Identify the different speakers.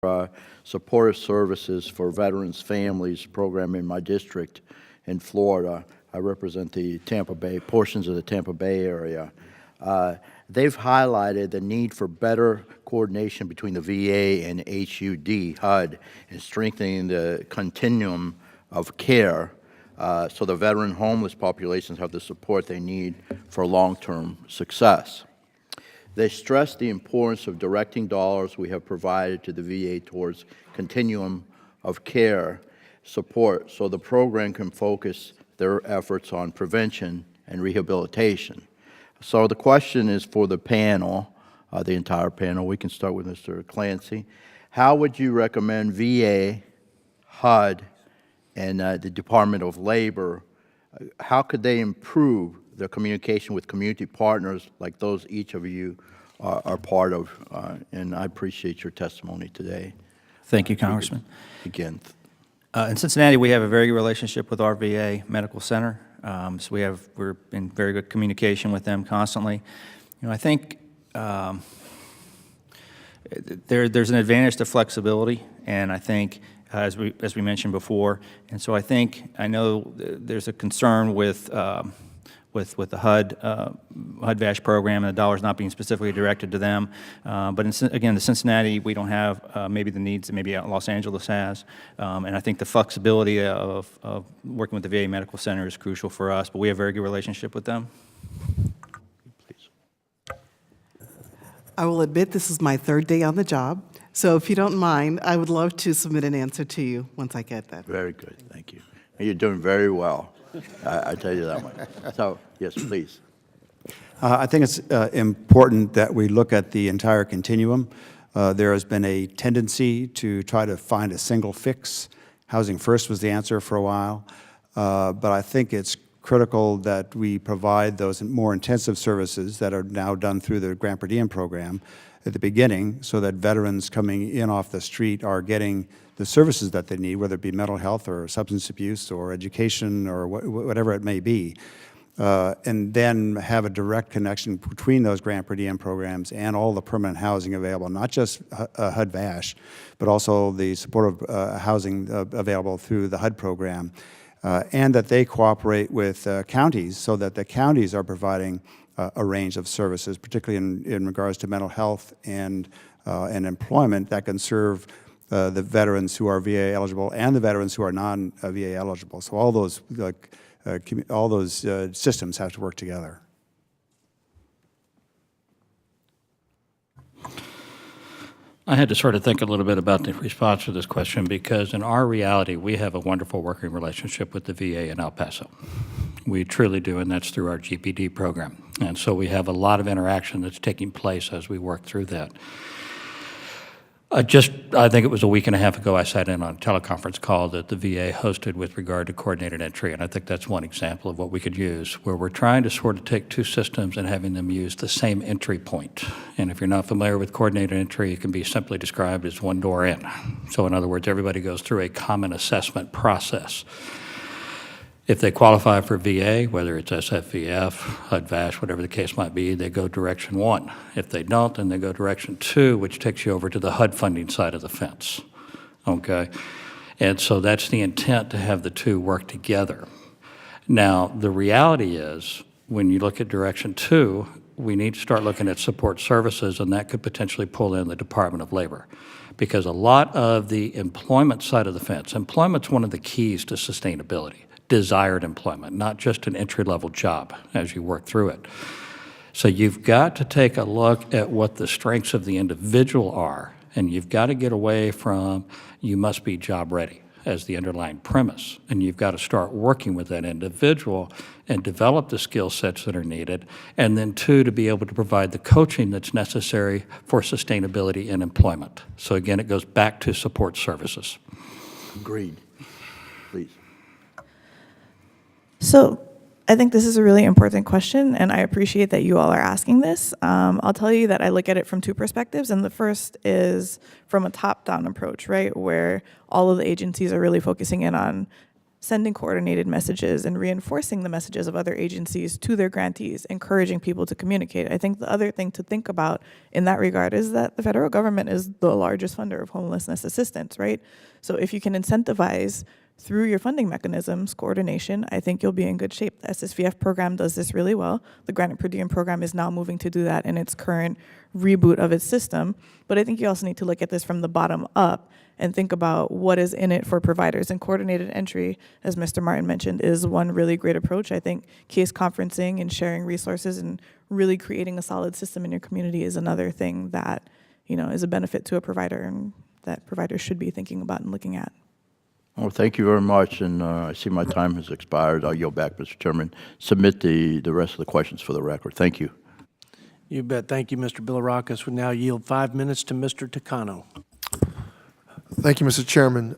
Speaker 1: uh, supportive services for veterans families program in my district in Florida. I represent the Tampa Bay, portions of the Tampa Bay area. They've highlighted the need for better coordination between the VA and HUD in strengthening the continuum of care so the veteran homeless populations have the support they need for long-term success. They stress the importance of directing dollars we have provided to the VA towards continuum of care support so the program can focus their efforts on prevention and rehabilitation. So the question is for the panel, the entire panel. We can start with Mr. Clancy. How would you recommend VA, HUD, and the Department of Labor, how could they improve their communication with community partners like those each of you are part of? And I appreciate your testimony today.
Speaker 2: Thank you, Congressman.
Speaker 1: Again.
Speaker 2: In Cincinnati, we have a very good relationship with our VA Medical Center. So we're in very good communication with them constantly. You know, I think there's an advantage to flexibility, and I think as we mentioned before, and so I know there's a concern with the HUD-VASH program and the dollars not being specifically directed to them. But again, the Cincinnati, we don't have maybe the needs that maybe Los Angeles has. And I think the flexibility of working with the VA Medical Center is crucial for us, but we have a very good relationship with them.
Speaker 1: Please.
Speaker 3: I will admit this is my third day on the job, so if you don't mind, I would love to submit an answer to you once I get that.
Speaker 1: Very good, thank you. You're doing very well. I tell you that much. So, yes, please.
Speaker 4: I think it's important that we look at the entire continuum. There has been a tendency to try to find a single fix. Housing First was the answer for a while, but I think it's critical that we provide those more intensive services that are now done through the grant per diem program at the beginning so that veterans coming in off the street are getting the services that they need, whether it be mental health or substance abuse or education or whatever it may be, and then have a direct connection between those grant per diem programs and all the permanent housing available, not just HUD-VASH, but also the supportive housing available through the HUD program, and that they cooperate with counties so that the counties are providing a range of services, particularly in regards to mental health and employment that can serve the veterans who are VA eligible and the veterans who are non-VA eligible. So all those systems have to work together.
Speaker 5: I had to sort of think a little bit about the response to this question because in our reality, we have a wonderful working relationship with the VA in El Paso. We truly do, and that's through our GPD program. And so we have a lot of interaction that's taking place as we work through that. I think it was a week and a half ago, I sat in on a teleconference call that the VA hosted with regard to coordinated entry, and I think that's one example of what we could use, where we're trying to sort of take two systems and having them use the same entry point. And if you're not familiar with coordinated entry, it can be simply described as one door in. So in other words, everybody goes through a common assessment process. If they qualify for VA, whether it's SFVF, HUD-VASH, whatever the case might be, they go direction 1. If they don't, then they go direction 2, which takes you over to the HUD funding side of the fence, okay? And so that's the intent, to have the two work together. Now, the reality is, when you look at direction 2, we need to start looking at support services, and that could potentially pull in the Department of Labor. Because a lot of the employment side of the fence, employment's one of the keys to sustainability. Desired employment, not just an entry-level job as you work through it. So you've got to take a look at what the strengths of the individual are, and you've got to get away from you must be job ready as the underlying premise, and you've got to start working with that individual and develop the skill sets that are needed, and then 2, to be able to provide the coaching that's necessary for sustainability in employment. So again, it goes back to support services.
Speaker 1: Agreed. Please.
Speaker 6: So I think this is a really important question, and I appreciate that you all are asking this. I'll tell you that I look at it from two perspectives, and the first is from a top-down approach, right, where all of the agencies are really focusing in on sending coordinated messages and reinforcing the messages of other agencies to their grantees, encouraging people to communicate. I think the other thing to think about in that regard is that the federal government is the largest funder of homelessness assistance, right? So if you can incentivize through your funding mechanisms, coordination, I think you'll be in good shape. The SSVF program does this really well. The Grant per Diem program is now moving to do that in its current reboot of its system. But I think you also need to look at this from the bottom up and think about what is in it for providers. And coordinated entry, as Mr. Martin mentioned, is one really great approach. I think case conferencing and sharing resources and really creating a solid system in your community is another thing that, is a benefit to a provider and that providers should be thinking about and looking at.
Speaker 1: Well, thank you very much, and I see my time has expired. I'll yield back, Mr. Chairman. Submit the rest of the questions for the record. Thank you.
Speaker 7: You bet. Thank you, Mr. Bilirakis. We now yield 5 minutes to Mr. Takano.
Speaker 8: Thank you, Mr. Chairman.